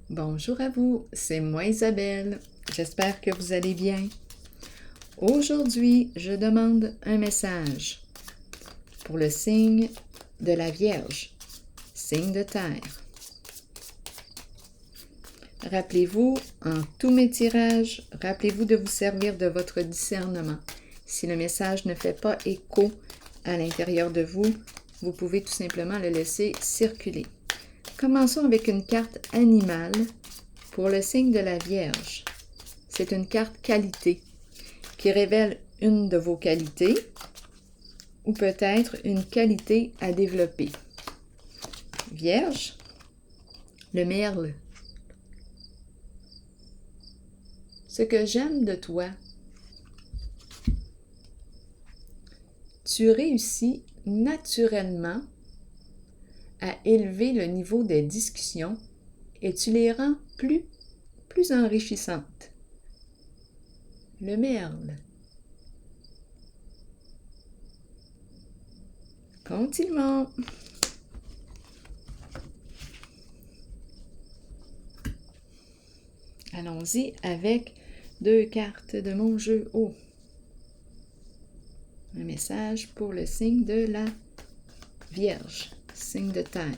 Bonjour à vous, c'est moi Isabelle. J'espère que vous allez bien. Aujourd'hui, je demande un message pour le signe de la Vierge, signe de terre. Rappelez-vous, en tous mes tirages, rappelez-vous de vous servir de votre discernement. Si le message ne fait pas écho à l'intérieur de vous, vous pouvez tout simplement le laisser circuler. Commençons avec une carte animale pour le signe de la Vierge. C'est une carte qualité qui révèle une de vos qualités ou peut-être une qualité à développer. Vierge, le merle. Ce que j'aime de toi, tu réussis naturellement à élever le niveau des discussions et tu les rends plus enrichissantes. Le merle. Continuons. Allons-y avec 2 cartes de mon jeu. Oh! Un message pour le signe de la Vierge, signe de terre.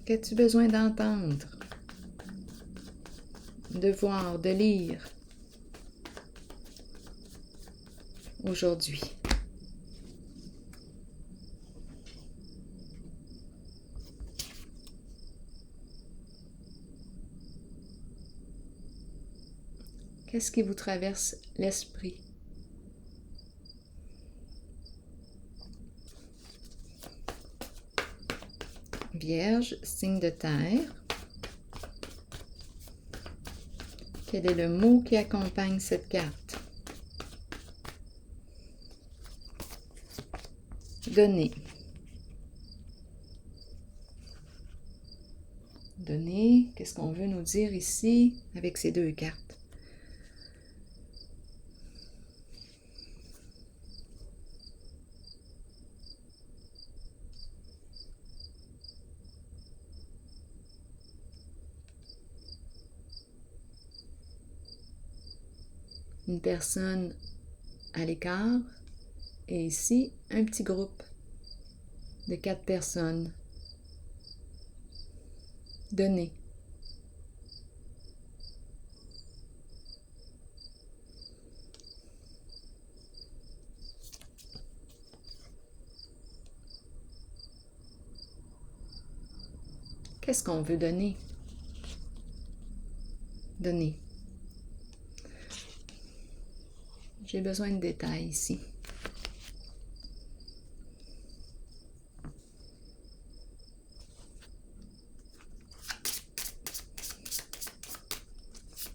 Qu'as-tu besoin d'entendre, de voir, de lire aujourd'hui? Qu'est-ce qui vous traverse l'esprit? Vierge, signe de terre. Quel est le mot qui accompagne cette carte? Donner. Donner, qu'est-ce qu'on veut nous dire ici avec ces 2 cartes? Une personne à l'écart et ici un petit groupe de 4 personnes. Donner. Qu'est-ce qu'on veut donner? Donner. J'ai besoin de détails ici.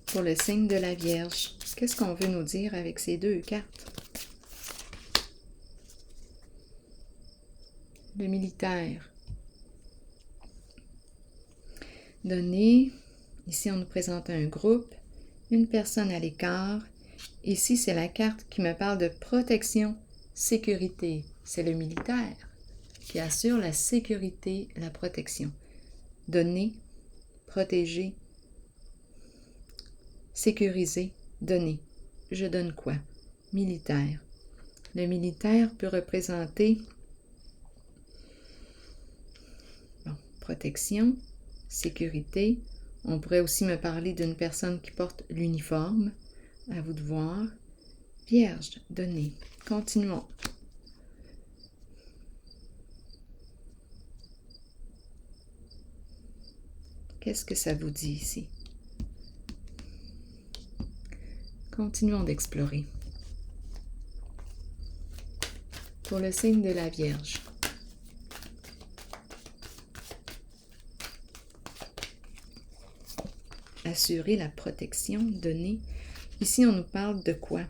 Pour le signe de la Vierge, qu'est-ce qu'on veut nous dire avec ces 2 cartes? Le militaire. Donner. Ici, on nous présente un groupe, une personne à l'écart. Ici, c'est la carte qui me parle de protection, sécurité. C'est le militaire qui assure la sécurité, la protection. Donner, protéger, sécuriser, donner. Je donne quoi? Militaire. Le militaire peut représenter protection, sécurité. On pourrait aussi me parler d'une personne qui porte l'uniforme. À vous de voir. Vierge, donner. Continuons. Qu'est-ce que ça vous dit ici? Continuons d'explorer. Pour le signe de la Vierge. Assurer la protection, donner. Ici, on nous parle de quoi?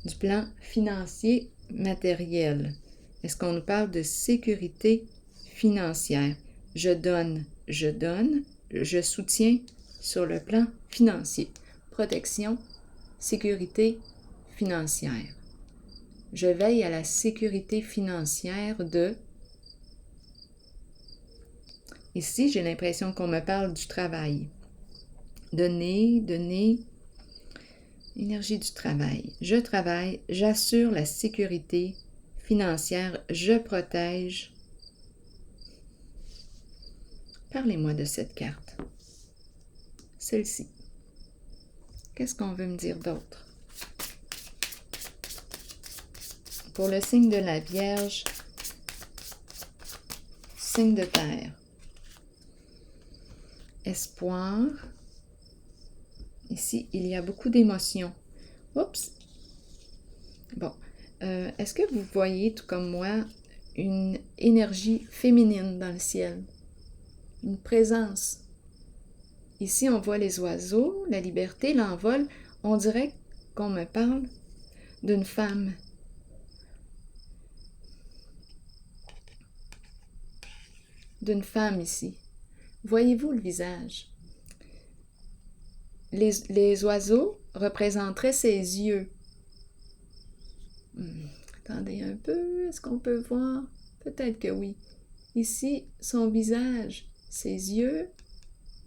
Du plan financier matériel. Est-ce qu'on nous parle de sécurité financière? Je donne, je soutiens sur le plan financier. Protection, sécurité financière. Je veille à la sécurité financière de... Ici, j'ai l'impression qu'on me parle du travail. Donner, énergie du travail. Je travaille, j'assure la sécurité financière, je protège. Parlez-moi de cette carte. Celle-ci. Qu'est-ce qu'on veut me dire d'autre? Pour le signe de la Vierge, signe de terre. Espoir. Ici, il y a beaucoup d'émotions. Oups! Bon. Est-ce que vous voyez, tout comme moi, une énergie féminine dans le ciel? Une présence. Ici, on voit les oiseaux, la liberté, l'envol. On dirait qu'on me parle d'une femme. D'une femme ici. Voyez-vous le visage? Les oiseaux représenteraient ses yeux. Attendez un peu, est-ce qu'on peut voir? Peut-être que oui. Ici, son visage, ses yeux,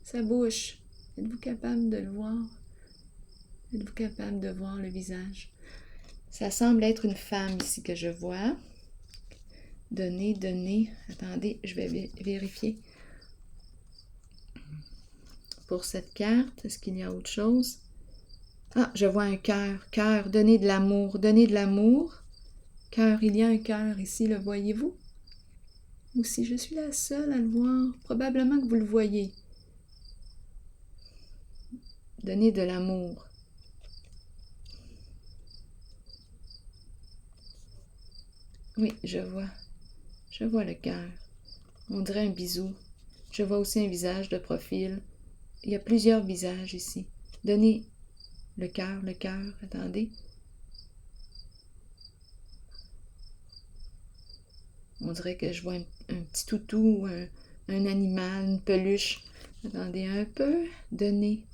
sa bouche. Êtes-vous capable de le voir? Êtes-vous capable de voir le visage? Ça semble être une femme ici que je vois. Donner. Attendez, je vais vérifier. Pour cette carte, est-ce qu'il y a autre chose? Ah, je vois un cœur. Cœur, donner de l'amour. Donner de l'amour. Cœur, il y a un cœur ici, le voyez-vous? Ou si je suis la seule à le voir, probablement que vous le voyez. Donner de l'amour. Oui, je vois. Je vois le cœur. On dirait un bisou. Je vois aussi un visage de profil. Il y a plusieurs visages ici. Donner le cœur. Attendez. On dirait que je vois un petit toutou, un animal, une peluche. Attendez un peu. Donner.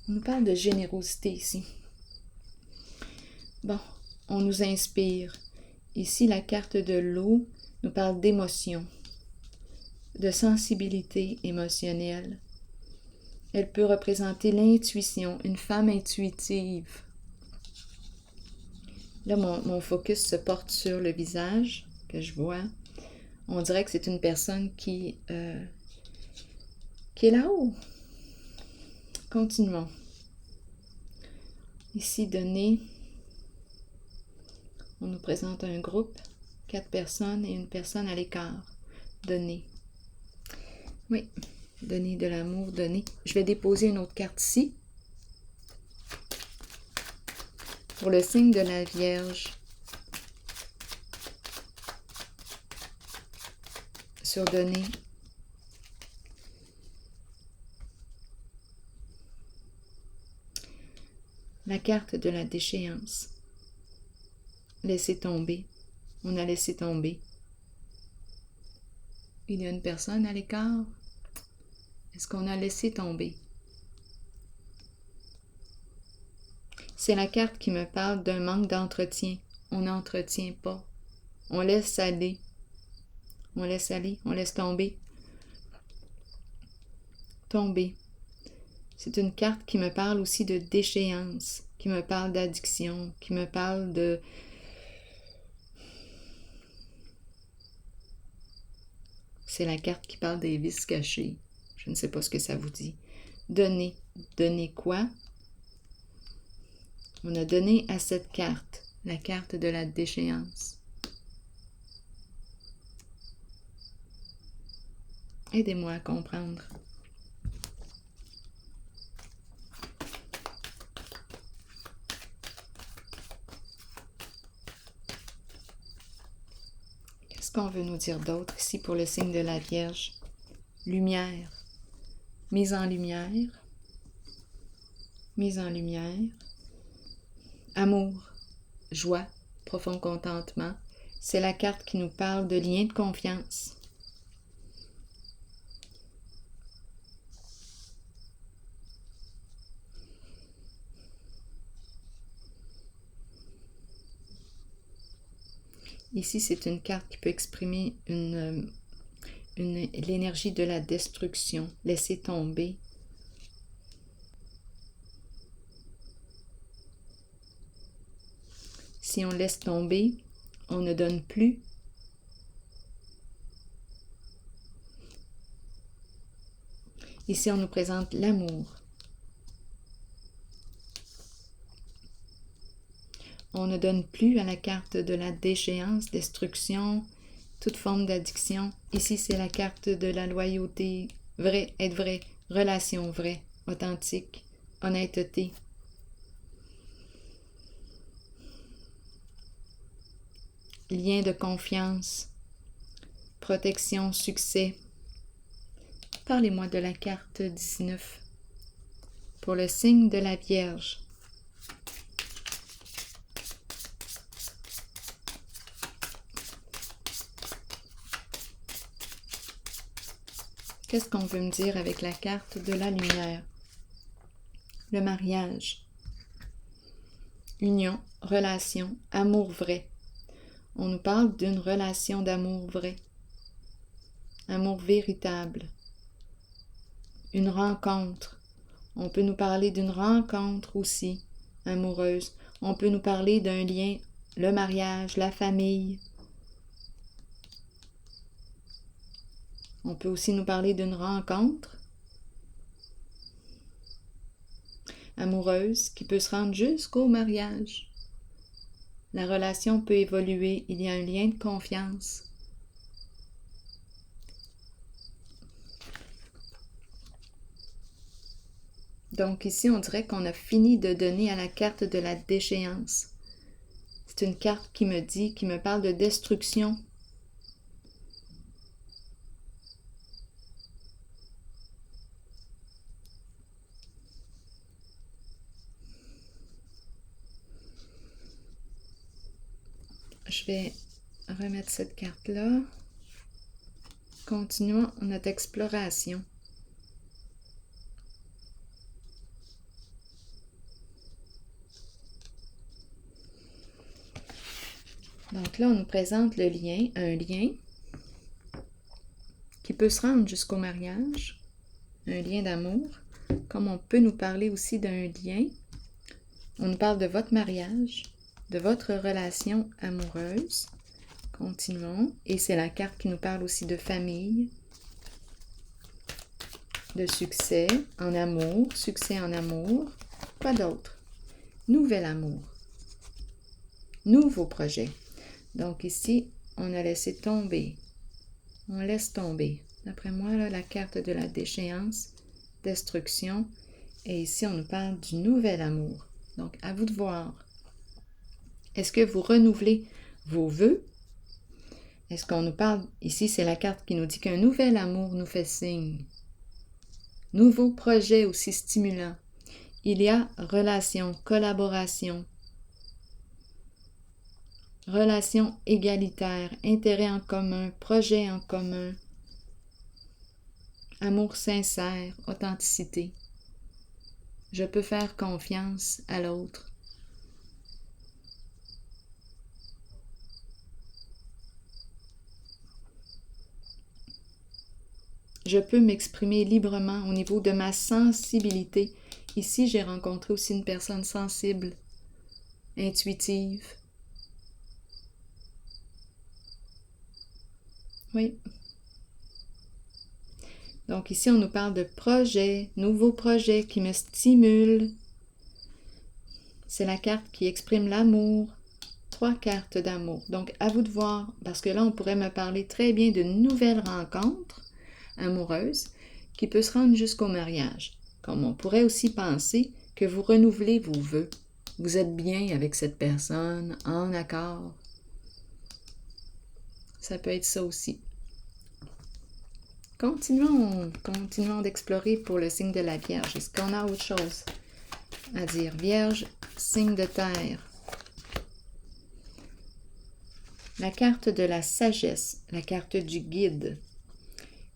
On nous parle de générosité ici. Bon, on nous inspire. Ici, la carte de l'eau nous parle d'émotion, de sensibilité émotionnelle. Elle peut représenter l'intuition, une femme intuitive. Là, mon focus se porte sur le visage que je vois. On dirait que c'est une personne qui est là-haut. Continuons. Ici, donner. On nous présente un groupe, 4 personnes et une personne à l'écart. Donner. Oui, donner de l'amour, donner. Je vais déposer une autre carte ici. Pour le signe de la Vierge. Sur donner. La carte de la déchéance. Laisser tomber. On a laissé tomber. Il y a une personne à l'écart. Est-ce qu'on a laissé tomber? C'est la carte qui me parle d'un manque d'entretien. On n'entretient pas. On laisse aller. On laisse aller. On laisse tomber. Tomber. C'est une carte qui me parle aussi de déchéance, qui me parle d'addiction, qui me parle de... C'est la carte qui parle des vices cachés. Je ne sais pas ce que ça vous dit. Donner. Donner quoi? On a donné à cette carte, la carte de la déchéance. Aidez-moi à comprendre. Qu'est-ce qu'on veut nous dire d'autre ici pour le signe de la Vierge? Lumière. Mise en lumière. Mise en lumière. Amour. Joie. Profond contentement. C'est la carte qui nous parle de lien de confiance. Ici, c'est une carte qui peut exprimer l'énergie de la destruction. Laisser tomber. Si on laisse tomber, on ne donne plus. Ici, on nous présente l'amour. On ne donne plus à la carte de la déchéance, destruction, toute forme d'addiction. Ici, c'est la carte de la loyauté, vrai, être vrai, relation vraie, authentique, honnêteté. Lien de confiance, protection, succès. Parlez-moi de la carte 19 pour le signe de la Vierge. Qu'est-ce qu'on veut me dire avec la carte de la lumière? Le mariage. Union, relation, amour vrai. On nous parle d'une relation d'amour vrai. Amour véritable. Une rencontre. On peut nous parler d'une rencontre aussi amoureuse. On peut nous parler d'un lien, le mariage, la famille. On peut aussi nous parler d'une rencontre amoureuse qui peut se rendre jusqu'au mariage. La relation peut évoluer, il y a un lien de confiance. Donc ici, on dirait qu'on a fini de donner à la carte de la déchéance. C'est une carte qui me parle de destruction. Je vais remettre cette carte-là. Continuons notre exploration. Donc là, on nous présente le lien, un lien qui peut se rendre jusqu'au mariage, un lien d'amour, comme on peut nous parler aussi d'un lien. On nous parle de votre mariage, de votre relation amoureuse. Continuons. Et c'est la carte qui nous parle aussi de famille, de succès en amour, succès en amour. Quoi d'autre? Nouvel amour. Nouveau projet. Donc ici, on a laissé tomber. On laisse tomber. D'après moi, là, la carte de la déchéance, destruction. Et ici, on nous parle du nouvel amour. Donc, à vous de voir. Est-ce que vous renouvelez vos vœux? Est-ce qu'on nous parle, ici c'est la carte qui nous dit qu'un nouvel amour nous fait signe. Nouveau projet aussi stimulant. Il y a relation, collaboration, relation égalitaire, intérêt en commun, projet en commun, amour sincère, authenticité. Je peux faire confiance à l'autre. Je peux m'exprimer librement au niveau de ma sensibilité. Ici, j'ai rencontré aussi une personne sensible, intuitive. Oui. Donc ici, on nous parle de projets, nouveaux projets qui me stimulent. C'est la carte qui exprime l'amour. 3 cartes d'amour. Donc, à vous de voir, parce que là, on pourrait me parler très bien d'une nouvelle rencontre amoureuse qui peut se rendre jusqu'au mariage. Comme on pourrait aussi penser que vous renouvelez vos vœux. Vous êtes bien avec cette personne, en accord. Ça peut être ça aussi. Continuons d'explorer pour le signe de la Vierge. Est-ce qu'on a autre chose à dire? Vierge, signe de terre. La carte de la sagesse, la carte du guide.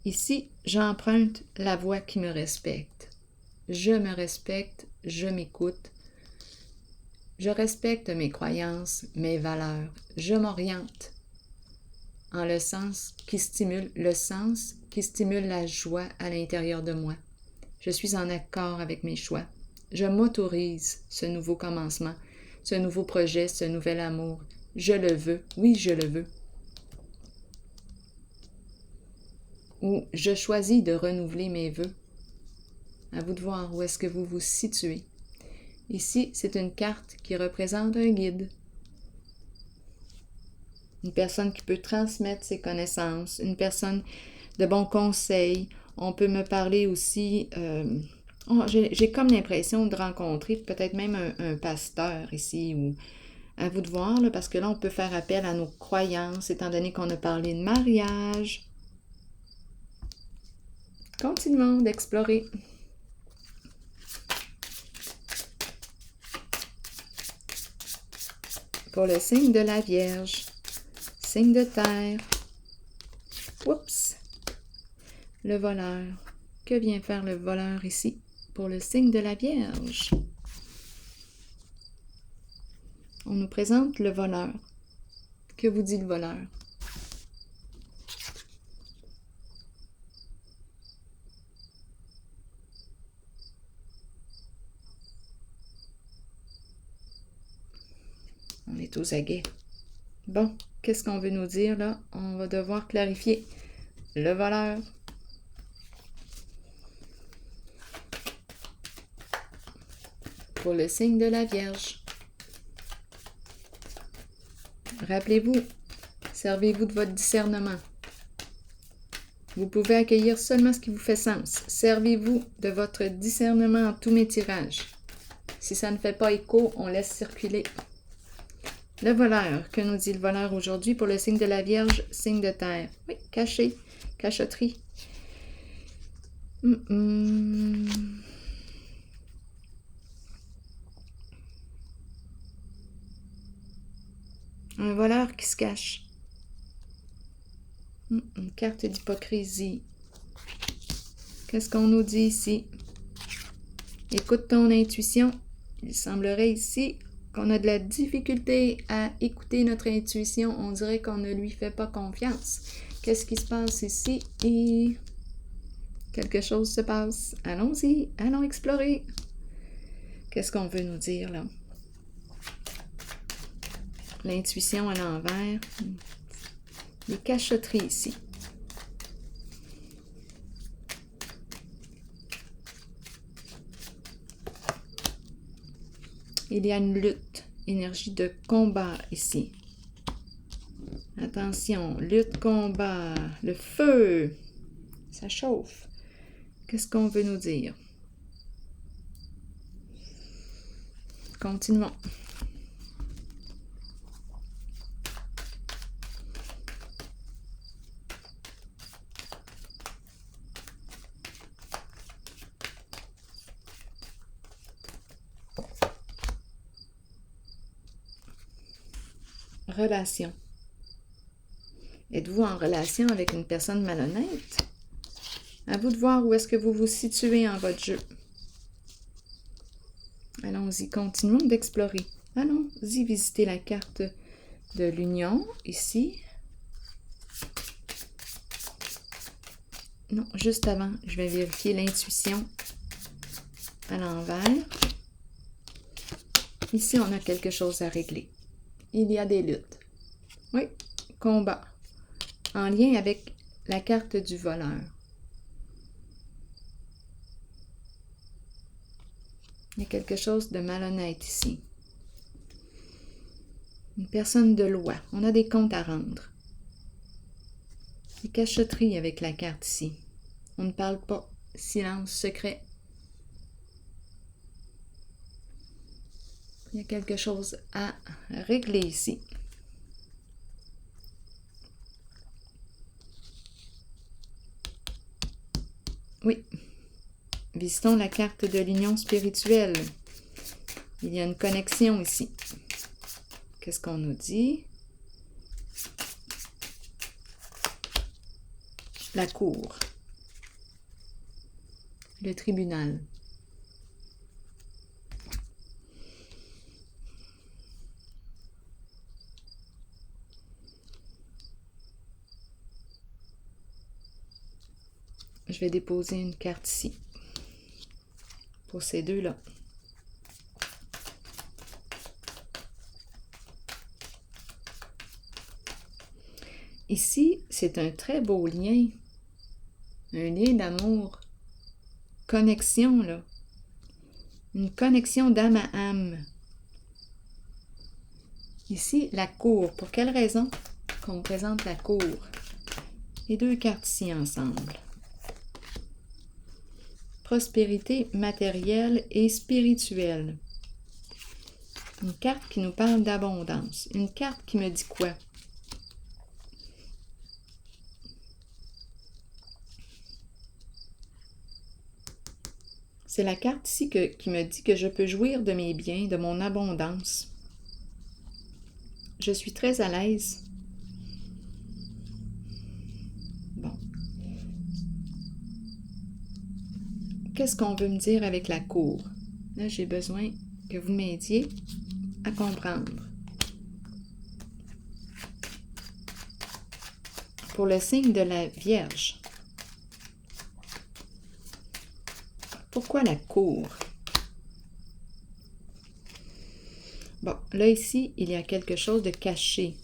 Ici, j'emprunte la voix qui me respecte. Je me respecte, je m'écoute. Je respecte mes croyances, mes valeurs. Je m'oriente en le sens qui stimule la joie à l'intérieur de moi. Je suis en accord avec mes choix. Je m'autorise ce nouveau commencement, ce nouveau projet, ce nouvel amour. Je le veux. Oui, je le veux. Ou je choisis de renouveler mes vœux. À vous de voir où est-ce que vous vous situez. Ici, c'est une carte qui représente un guide. Une personne qui peut transmettre ses connaissances, une personne de bons conseils. On peut me parler aussi... j'ai comme l'impression de rencontrer peut-être même un pasteur ici, ou à vous de voir, là, parce que là, on peut faire appel à nos croyances, étant donné qu'on a parlé de mariage. Continuons d'explorer. Pour le signe de la Vierge, signe de terre. Oups! Le voleur. Que vient faire le voleur ici pour le signe de la Vierge? On nous présente le voleur. Que vous dit le voleur? On est aux aguets. Bon, qu'est-ce qu'on veut nous dire là? On va devoir clarifier. Le voleur. Pour le signe de la Vierge. Rappelez-vous, servez-vous de votre discernement. Vous pouvez accueillir seulement ce qui vous fait sens. Servez-vous de votre discernement en tous mes tirages. Si ça ne fait pas écho, on laisse circuler. Le voleur. Que nous dit le voleur aujourd'hui pour le signe de la Vierge, signe de terre? Oui, caché, cachotterie. Un voleur qui se cache. Une carte d'hypocrisie. Qu'est-ce qu'on nous dit ici? Écoute ton intuition. Il semblerait ici qu'on a de la difficulté à écouter notre intuition. On dirait qu'on ne lui fait pas confiance. Qu'est-ce qui se passe ici? Et quelque chose se passe. Allons-y, allons explorer. Qu'est-ce qu'on veut nous dire là? L'intuition à l'envers. Les cachotteries ici. Il y a une lutte, énergie de combat ici. Attention, lutte, combat, le feu, ça chauffe. Qu'est-ce qu'on veut nous dire? Continuons. Relation. Êtes-vous en relation avec une personne malhonnête? À vous de voir où est-ce que vous vous situez en votre jeu. Allons-y, continuons d'explorer. Allons-y visiter la carte de l'union, ici. Non, juste avant, je vais vérifier l'intuition à l'envers. Ici, on a quelque chose à régler. Il y a des luttes. Oui, combat. En lien avec la carte du voleur. Il y a quelque chose de malhonnête ici. Une personne de loi. On a des comptes à rendre. Des cachotteries avec la carte ici. On ne parle pas. Silence, secret. Il y a quelque chose à régler ici. Oui. Visitons la carte de l'union spirituelle. Il y a une connexion ici. Qu'est-ce qu'on nous dit? La cour. Le tribunal. je vais déposer une carte ici pour ces deux-là. Ici, c'est un très beau lien, un lien d'amour, connexion, là. Une connexion d'âme à âme. Ici, la cour. Pour quelle raison qu'on me présente la cour? Les deux cartes ici ensemble. Prospérité matérielle et spirituelle. Une carte qui nous parle d'abondance. Une carte qui me dit quoi? C'est la carte ici qui me dit que je peux jouir de mes biens, de mon abondance. Je suis très à l'aise. Bon. Qu'est-ce qu'on veut me dire avec la cour? Là, j'ai besoin que vous m'aidiez à comprendre. Pour le signe de la Vierge. Pourquoi la cour? Bon, là ici, il y a quelque chose de caché.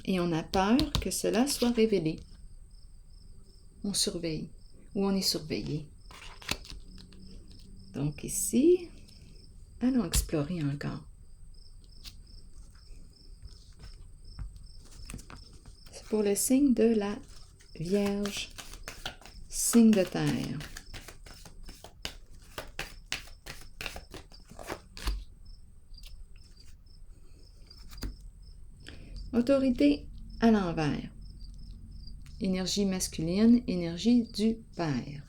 Et on a peur que cela soit révélé. On surveille ou on est surveillé. Donc ici, allons explorer encore. C'est pour le signe de la Vierge, signe de terre. Autorité à l'envers. Énergie masculine, énergie du père.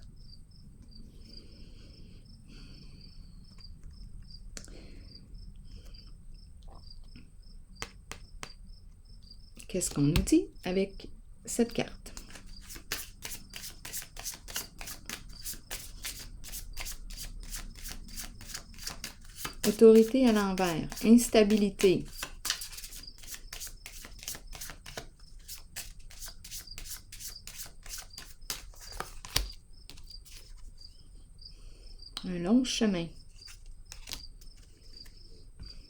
Qu'est-ce qu'on nous dit avec cette carte? Autorité à l'envers, instabilité. Un long chemin.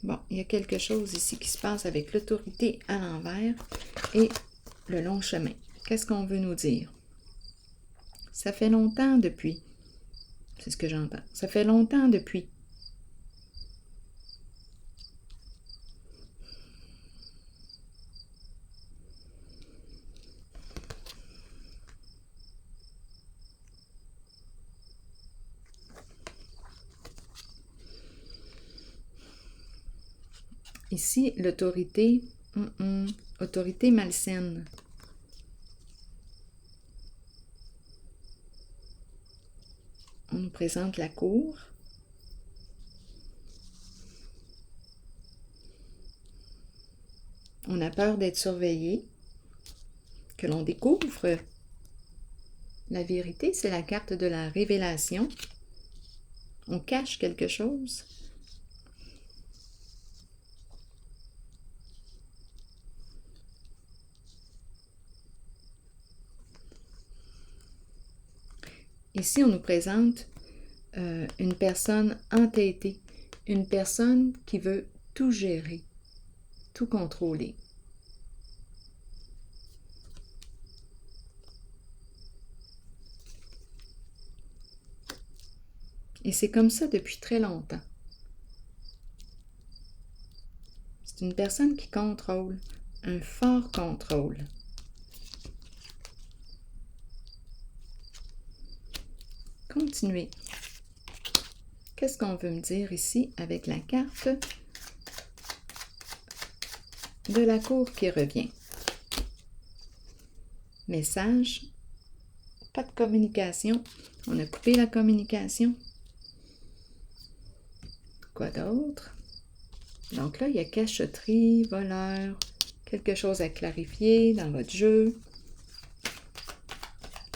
Bon, il y a quelque chose ici qui se passe avec l'autorité à l'envers et le long chemin. Qu'est-ce qu'on veut nous dire? Ça fait longtemps depuis. C'est ce que j'entends. Ça fait longtemps depuis. Ici, l'autorité, autorité malsaine. On nous présente la cour. On a peur d'être surveillé, que l'on découvre. La vérité, c'est la carte de la révélation. On cache quelque chose. Ici, on nous présente une personne entêtée, une personne qui veut tout gérer, tout contrôler. Et c'est comme ça depuis très longtemps. C'est une personne qui contrôle, un fort contrôle. Continuez. Qu'est-ce qu'on veut me dire ici avec la carte de la cour qui revient? Message, pas de communication. On a coupé la communication. Quoi d'autre? Donc là, il y a cachotterie, voleur, quelque chose à clarifier dans votre jeu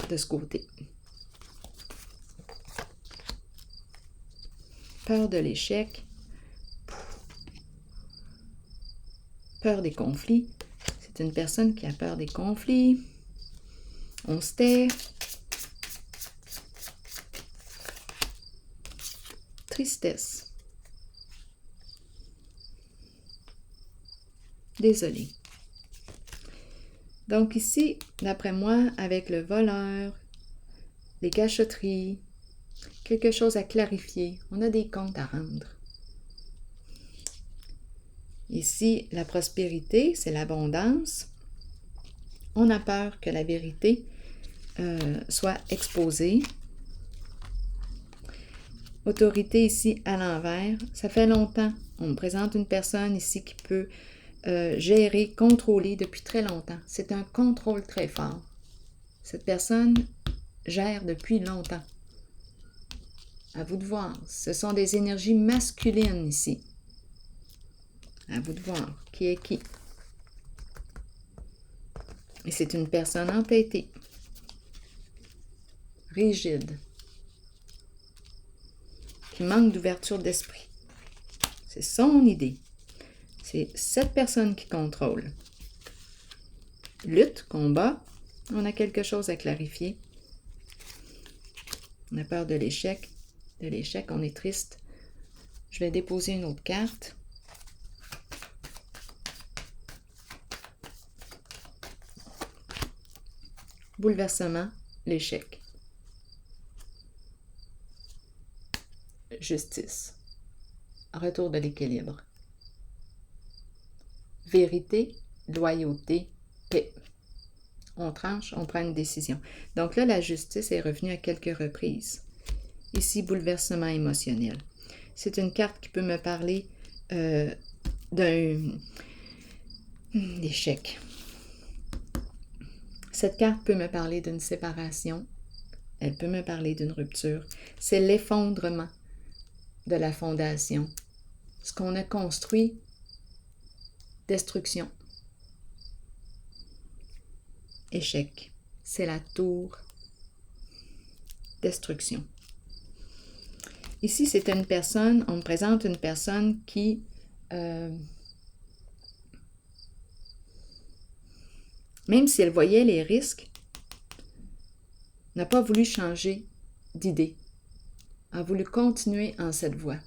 de ce côté. Peur de l'échec. Peur des conflits. C'est une personne qui a peur des conflits. On se tait. Tristesse. Désolé. Donc ici, d'après moi, avec le voleur, les cachotteries, quelque chose à clarifier, on a des comptes à rendre. Ici, la prospérité, c'est l'abondance. On a peur que la vérité soit exposée. Autorité ici à l'envers, ça fait longtemps. On me présente une personne ici qui peut gérer, contrôler depuis très longtemps. C'est un contrôle très fort. Cette personne gère depuis longtemps. À vous de voir. Ce sont des énergies masculines ici. À vous de voir qui est qui. Et c'est une personne entêtée, rigide, qui manque d'ouverture d'esprit. C'est son idée. C'est cette personne qui contrôle. Lutte, combat, on a quelque chose à clarifier. On a peur de l'échec. De l'échec, on est triste. Je vais déposer une autre carte. Bouleversement, l'échec. Justice. Retour de l'équilibre. Vérité, loyauté, paix. On tranche, on prend une décision. Donc là, la justice est revenue à quelques reprises. Ici, bouleversement émotionnel. C'est une carte qui peut me parler d'un échec. Cette carte peut me parler d'une séparation. Elle peut me parler d'une rupture. C'est l'effondrement de la fondation. Ce qu'on a construit, destruction. Échec. C'est la tour. Destruction. Ici, c'est une personne, on me présente une personne qui même si elle voyait les risques, n'a pas voulu changer d'idée, a voulu continuer en cette voie.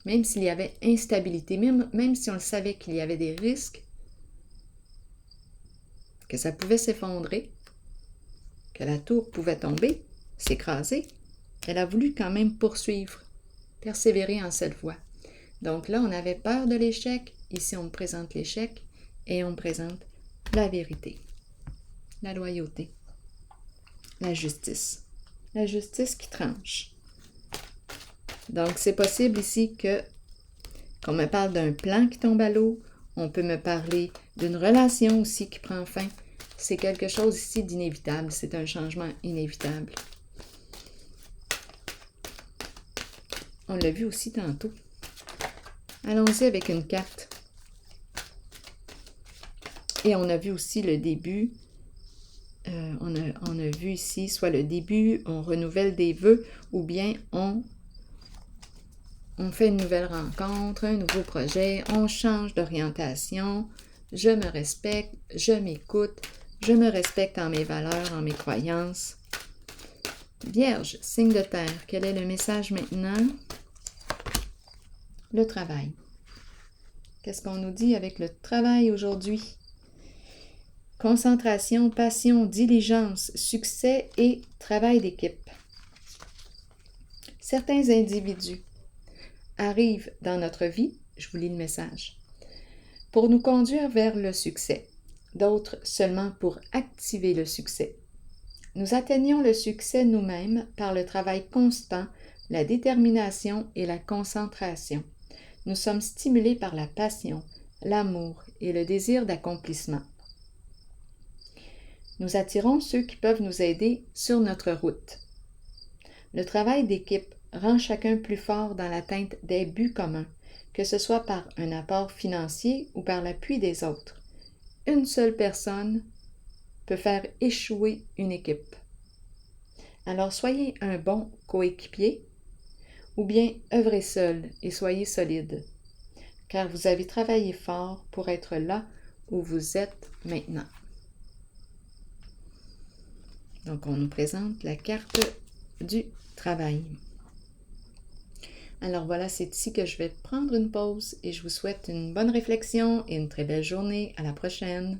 Même s'il y avait instabilité, même si on le savait qu'il y avait des risques, que ça pouvait s'effondrer, que la tour pouvait tomber, s'écraser, elle a voulu quand même poursuivre, persévérer en cette voie. Donc là, on avait peur de l'échec. Ici, on me présente l'échec et on me présente la vérité, la loyauté, la justice. La justice qui tranche. Donc, c'est possible ici qu'on me parle d'un plan qui tombe à l'eau. On peut me parler d'une relation aussi qui prend fin. C'est quelque chose ici d'inévitable. C'est un changement inévitable. On l'a vu aussi tantôt. Allons-y avec une carte. Et on a vu aussi le début. On a vu ici soit le début, on renouvelle des vœux, ou bien on fait une nouvelle rencontre, un nouveau projet, on change d'orientation. Je me respecte, je m'écoute, je me respecte en mes valeurs, en mes croyances. Vierge, signe de terre, quel est le message maintenant? Le travail. Qu'est-ce qu'on nous dit avec le travail aujourd'hui? Concentration, passion, diligence, succès et travail d'équipe. Certains individus arrivent dans notre vie, je vous lis le message, pour nous conduire vers le succès, d'autres seulement pour activer le succès. Nous atteignons le succès nous-mêmes par le travail constant, la détermination et la concentration. Nous sommes stimulés par la passion, l'amour et le désir d'accomplissement. Nous attirons ceux qui peuvent nous aider sur notre route. Le travail d'équipe rend chacun plus fort dans l'atteinte des buts communs, que ce soit par un apport financier ou par l'appui des autres. une seule personne peut faire échouer une équipe. Alors soyez un bon coéquipier ou bien œuvrez seul et soyez solide, car vous avez travaillé fort pour être là où vous êtes maintenant. Donc, on nous présente la carte du travail. Alors voilà, c'est ici que je vais prendre une pause et je vous souhaite une bonne réflexion et une très belle journée. À la prochaine!